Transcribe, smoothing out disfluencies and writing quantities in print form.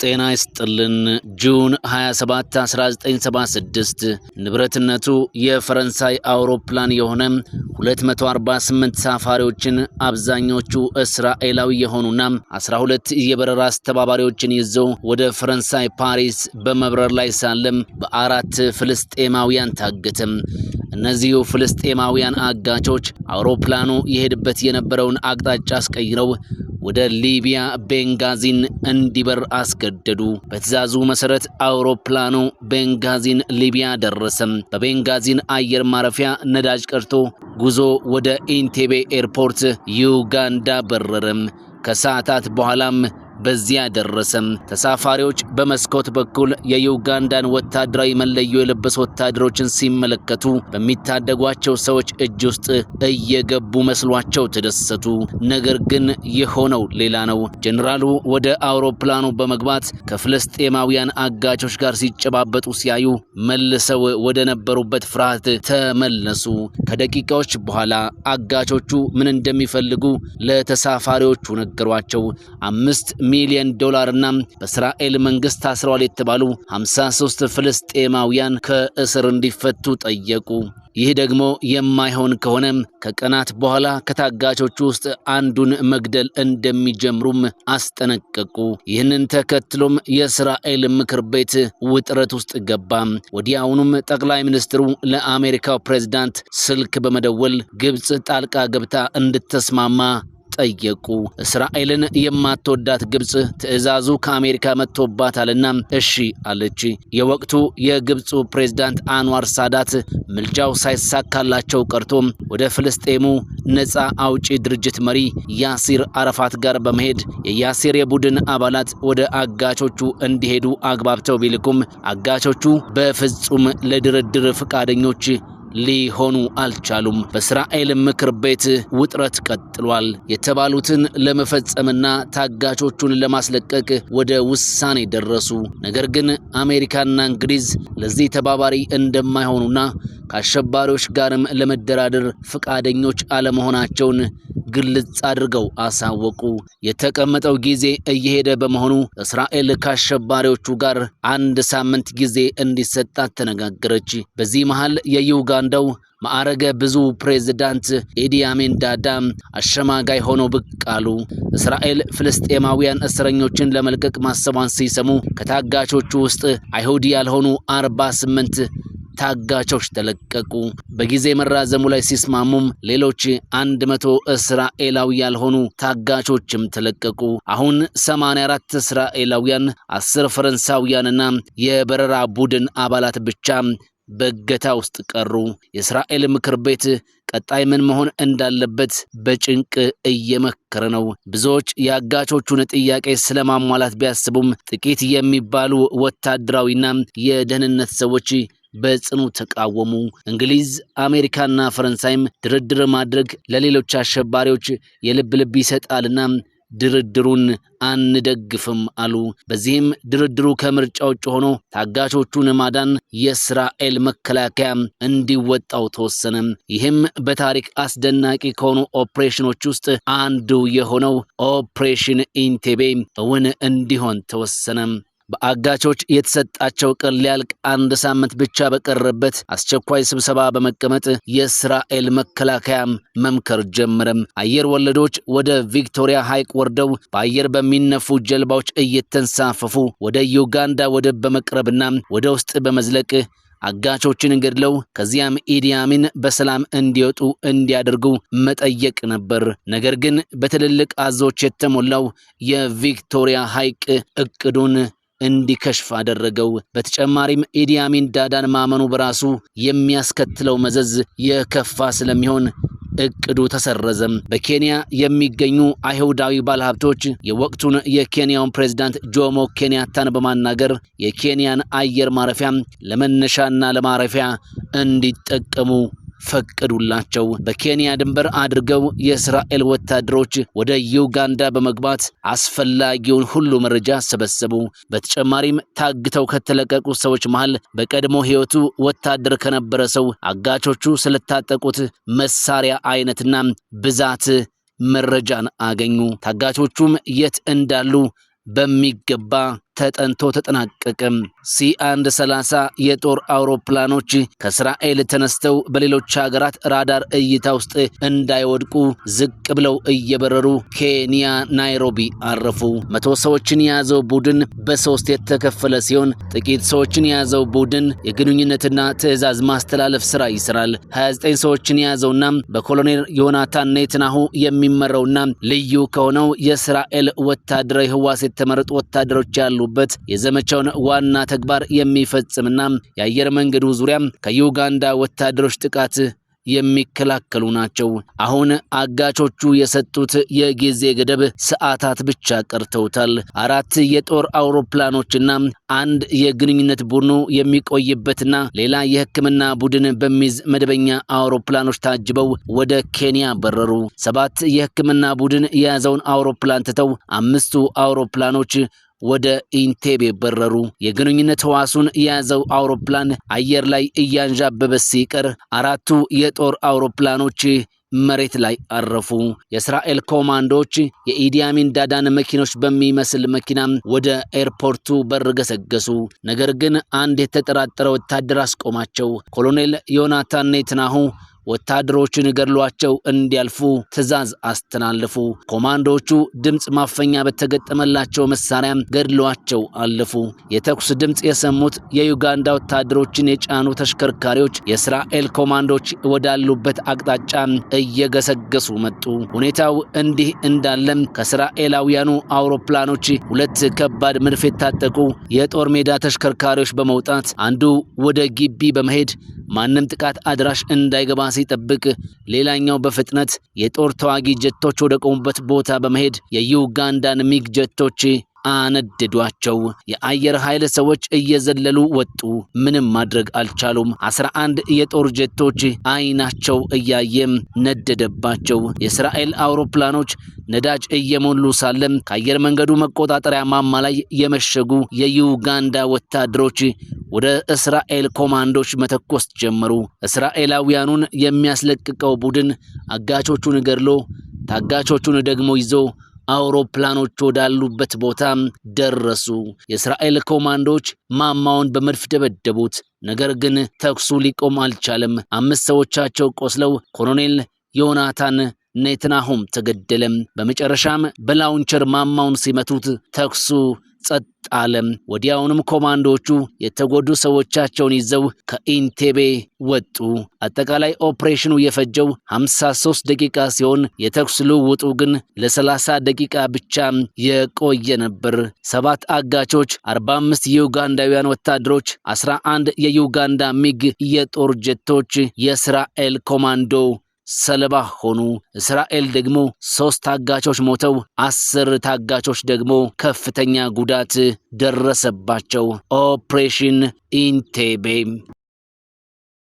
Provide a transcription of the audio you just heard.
ጤና ይስጥልን። ጁን 27 1976 ንብረትነቱ የፈረንሳይ አውሮፕላን የሆነ 248 ሳፋሪዎችን አብዛኞቹ እስራኤላዊ የሆኑና 12 የበረራ አስተባባሪዎችን ይዞ ወደ ፈረንሳይ ፓሪስ በመብረር ላይ ሳለም በአራት ፍልስጤማውያን ታገተ። እነዚሁ ፍልስጤማውያን አጋቾች አውሮፕላኑ የሄድበት የነበረውን አቅጣጫ አስቀይረው ወደ ሊቢያ ቤንጋዚን እንዲበር አስገደዱ። በትዕዛዙ መሰረት አውሮፕላኑ ቤንጋዚን ሊቢያ ደረሰ። በቤንጋዚን አየር ማረፊያ ነዳጅ ቀርቶ ጉዞ ወደ ኢንቴቤ ኤርፖርት ዩጋንዳ በረረ። ከሰዓታት በኋላም በዚያ ደረሰ። ተሳፋሪዎች በመስኮት በኩል የዩጋንዳን ወታደራዊ መለዮ የለበሱ ወታደሮችን ሲመለከቱ በሚታደጓቸው ሰዎች እጅ ውስጥ እየገቡ መስሏቸው ተደሰቱ። ነገር ግን የሆነው ሌላ ነው። ጀነራሉ ወደ አውሮፕላኑ በመግባት ከፍልስጤማውያን አጋቾች ጋር ሲጨባበጡ ሲያዩ መልሰው ወደ ነበሩበት ፍርሃት ተመለሱ። ከደቂቃዎች በኋላ አጋቾቹ ምን እንደሚፈልጉ ለተሳፋሪዎቹ ነገሯቸው። $5 ሚሊዮን እና በእስራኤል መንግስት ታስረዋል የተባሉ 53 ፍልስጤማውያን ከእስር እንዲፈቱ ጠየቁ። ይህ ደግሞ የማይሆን ከሆነ ከቀናት በኋላ ከታጋቾቹ ውስጥ አንዱን መግደል እንደሚጀምሩም አስጠነቀቁ። ይህንን ተከትሎም የእስራኤል ምክር ቤት ውጥረት ውስጥ ገባ። ወዲያውኑም ጠቅላይ ሚኒስትሩ ለአሜሪካው ፕሬዝዳንት ስልክ በመደወል ግብጽ ጣልቃ ገብታ እንድትስማማ ጠየቁ። እስራኤልን የማትወዳት ግብጽ ትዕዛዙ ከአሜሪካ መጥቶባታልና እሺ አለች። የወቅቱ የግብጹ ፕሬዝዳንት አንዋር ሳዳት ምልጃው ሳይሳካላቸው ቀርቶ ወደ ፍልስጤሙ ነፃ አውጪ ድርጅት መሪ ያሲር አረፋት ጋር በመሄድ የያሲር የቡድን አባላት ወደ አጋቾቹ እንዲሄዱ አግባብተው ቢልኩም አጋቾቹ በፍጹም ለድርድር ፈቃደኞች ሊሆኑ አልቻሉም። በእስራኤል ምክር ቤት ውጥረት ቀጥሏል። የተባሉትን ለመፈጸምና ታጋቾቹን ለማስለቀቅ ወደ ውሳኔ ደረሱ። ነገር ግን አሜሪካና እንግሊዝ ለዚህ ተባባሪ እንደማይሆኑና ከአሸባሪዎች ጋርም ለመደራደር ፈቃደኞች አለመሆናቸውን ግልጽ አድርገው አሳወቁ። የተቀመጠው ጊዜ እየሄደ በመሆኑ እስራኤል ከአሸባሪዎቹ ጋር አንድ ሳምንት ጊዜ እንዲሰጣት ተነጋገረች። በዚህ መሃል የዩጋንዳው ማዕረገ ብዙ ፕሬዝዳንት ኢዲ አሚን ዳዳ አሸማጋይ ሆነው ብቅ አሉ። እስራኤል ፍልስጤማውያን እስረኞችን ለመልቀቅ ማሰቧን ሲሰሙ ከታጋቾቹ ውስጥ አይሁዲ ያልሆኑ 48 ታጋቾች ተለቀቁ። በጊዜ መራዘሙ ላይ ሲስማሙም ሌሎች 100 እስራኤላዊ ያልሆኑ ታጋቾችም ተለቀቁ። አሁን 84 እስራኤላውያን፣ 10 ፈረንሳውያንና የበረራ ቡድን አባላት ብቻ በእገታ ውስጥ ቀሩ። የእስራኤል ምክር ቤት ቀጣይ ምን መሆን እንዳለበት በጭንቅ እየመከረ ነው። ብዙዎች የአጋቾቹን ጥያቄ ስለማሟላት ቢያስቡም ጥቂት የሚባሉ ወታደራዊና የደህንነት ሰዎች በጽኑ ተቃወሙ። እንግሊዝ፣ አሜሪካና ፈረንሳይም ድርድር ማድረግ ለሌሎች አሸባሪዎች የልብ ልብ ይሰጣልና ድርድሩን አንደግፍም አሉ። በዚህም ድርድሩ ከምርጫ ውጭ ሆኖ ታጋቾቹን ማዳን የእስራኤል መከላከያ እንዲወጣው ተወሰነ። ይህም በታሪክ አስደናቂ ከሆኑ ኦፕሬሽኖች ውስጥ አንዱ የሆነው ኦፕሬሽን ኢንቴቤ እውን እንዲሆን ተወሰነ። በአጋቾች የተሰጣቸው ቀን ሊያልቅ አንድ ሳምንት ብቻ በቀረበት አስቸኳይ ስብሰባ በመቀመጥ የእስራኤል መከላከያ መምከር ጀመረ። አየር ወለዶች ወደ ቪክቶሪያ ሐይቅ ወርደው በአየር በሚነፉ ጀልባዎች እየተንሳፈፉ ወደ ዩጋንዳ ወደብ በመቅረብና ወደ ውስጥ በመዝለቅ አጋቾችን ገድለው ከዚያም ኢዲ አሚን በሰላም እንዲወጡ እንዲያደርጉ መጠየቅ ነበር። ነገር ግን በትልልቅ አዞች የተሞላው የቪክቶሪያ ሐይቅ እቅዱን እንዲከሽፍ አደረገው። በተጨማሪም ኢዲ አሚን ዳዳን ማመኑ በራሱ የሚያስከትለው መዘዝ የከፋ ስለሚሆን እቅዱ ተሰረዘ። በኬንያ የሚገኙ አይሁዳዊ ባለሀብቶች የወቅቱን የኬንያውን ፕሬዝዳንት ጆሞ ኬንያታን በማናገር የኬንያን አየር ማረፊያ ለመነሻና ለማረፊያ እንዲጠቀሙ ፈቀዱላቸው። በኬንያ ድንበር አድርገው የእስራኤል ወታደሮች ወደ ዩጋንዳ በመግባት አስፈላጊውን ሁሉ መረጃ ሰበሰቡ። በተጨማሪም ታግተው ከተለቀቁ ሰዎች መሃል በቀድሞ ሕይወቱ ወታደር ከነበረ ሰው አጋቾቹ ስለታጠቁት መሳሪያ አይነትና ብዛት መረጃን አገኙ። ታጋቾቹም የት እንዳሉ በሚገባ ተጠንቶ ተጠናቀቀ። C130 የጦር አውሮፕላኖች ከእስራኤል ተነስተው በሌሎች ሀገራት ራዳር እይታ ውስጥ እንዳይወድቁ ዝቅ ብለው እየበረሩ ኬንያ ናይሮቢ አረፉ። 100 ሰዎችን የያዘው ቡድን በ3 የተከፈለ ሲሆን ጥቂት ሰዎችን የያዘው ቡድን የግንኙነትና ትዕዛዝ ማስተላለፍ ስራ ይሰራል። 29 ሰዎችን የያዘውና በኮሎኔል ዮናታን ኔትናሁ የሚመራውና ልዩ ከሆነው የእስራኤል ወታደራዊ ህዋስ የተመረጡ ወታደሮች ያሉበት የዘመቻውን ዋና ተግባር የሚፈጽምና የአየር መንገዱ ዙሪያ ከዩጋንዳ ወታደሮች ጥቃት የሚከላከሉ ናቸው። አሁን አጋቾቹ የሰጡት የጊዜ ገደብ ሰዓታት ብቻ ቀርተውታል። 4 የጦር አውሮፕላኖችና 1 የግንኙነት ቡድኑ የሚቆይበትና ሌላ የሕክምና ቡድን በሚይዝ መደበኛ አውሮፕላኖች ታጅበው ወደ ኬንያ በረሩ። 7 የሕክምና ቡድን የያዘውን አውሮፕላን ትተው 5ቱ አውሮፕላኖች ወደ ኢንቴቤ በረሩ። የግንኙነት ህዋሱን የያዘው አውሮፕላን አየር ላይ እያንዣበበ ሲቀር 4ቱ የጦር አውሮፕላኖች መሬት ላይ አረፉ። የእስራኤል ኮማንዶዎች የኢዲ አሚን ዳዳን መኪኖች በሚመስል መኪና ወደ ኤርፖርቱ በር ገሰገሱ። ነገር ግን አንድ የተጠራጠረ ወታደር አስቆማቸው። ኮሎኔል ዮናታን ኔትናሁ ወታደሮችን ገድሏቸው እንዲያልፉ ትዕዛዝ አስተላለፉ። ኮማንዶዎቹ ድምጽ ማፈኛ በተገጠመላቸው መሳሪያ ገድሏቸው አለፉ። የተኩስ ድምጽ የሰሙት የዩጋንዳ ወታደሮችን የጫኑ ተሽከርካሪዎች የእስራኤል ኮማንዶዎች ወዳሉበት አቅጣጫ እየገሰገሱ መጡ። ሁኔታው እንዲህ እንዳለም ከእስራኤላውያኑ አውሮፕላኖች 2 ከባድ መድፍ የታጠቁ የጦር ሜዳ ተሽከርካሪዎች በመውጣት አንዱ ወደ ግቢ በመሄድ ማንም ጥቃት አድራሽ እንዳይገባ ሲጠብቅ፣ ሌላኛው በፍጥነት የጦር ተዋጊ ጀቶች ወደ ቆሙበት ቦታ በመሄድ የዩጋንዳን ሚግ ጀቶች አነደዷቸው። የአየር ኃይል ሰዎች እየዘለሉ ወጡ። ምንም ማድረግ አልቻሉም። 11 የጦር ጀቶች አይናቸው እያየም ነደደባቸው። የእስራኤል አውሮፕላኖች ነዳጅ እየሞሉ ሳለም ከአየር መንገዱ መቆጣጠሪያ ማማ ላይ የመሸጉ የዩጋንዳ ወታደሮች ወደ እስራኤል ኮማንዶች መተኮስ ጀመሩ። እስራኤላውያኑን የሚያስለቅቀው ቡድን አጋቾቹን ገድሎ ታጋቾቹን ደግሞ ይዞ አውሮፕላኖች ወዳሉበት ቦታ ደረሱ። የእስራኤል ኮማንዶች ማማውን በመድፍ ደበደቡት። ነገር ግን ተኩሱ ሊቆም አልቻለም። 5 ሰዎቻቸው ቆስለው ኮሎኔል ዮናታን ኔትናሁም ተገደለም። በመጨረሻም በላውንቸር ማማውን ሲመቱት ተኩሱ ጸጥ አለ። ወዲያውንም ኮማንዶቹ የተጎዱ ሰዎቻቸውን ይዘው ከኢንቴቤ ወጡ። አጠቃላይ ኦፕሬሽኑ የፈጀው 53 ደቂቃ ሲሆን የተኩስ ልውውጡ ግን ለ30 ደቂቃ ብቻ የቆየ ነበር። 7 አጋቾች፣ 45 የዩጋንዳውያን ወታደሮች፣ 11 የዩጋንዳ ሚግ የጦር ጀቶች የእስራኤል ኮማንዶ ሰለባ ሆኑ። እስራኤል ደግሞ 3 ታጋቾች ሞተው 10 ታጋቾች ደግሞ ከፍተኛ ጉዳት ደረሰባቸው። ኦፕሬሽን ኢንቴቤ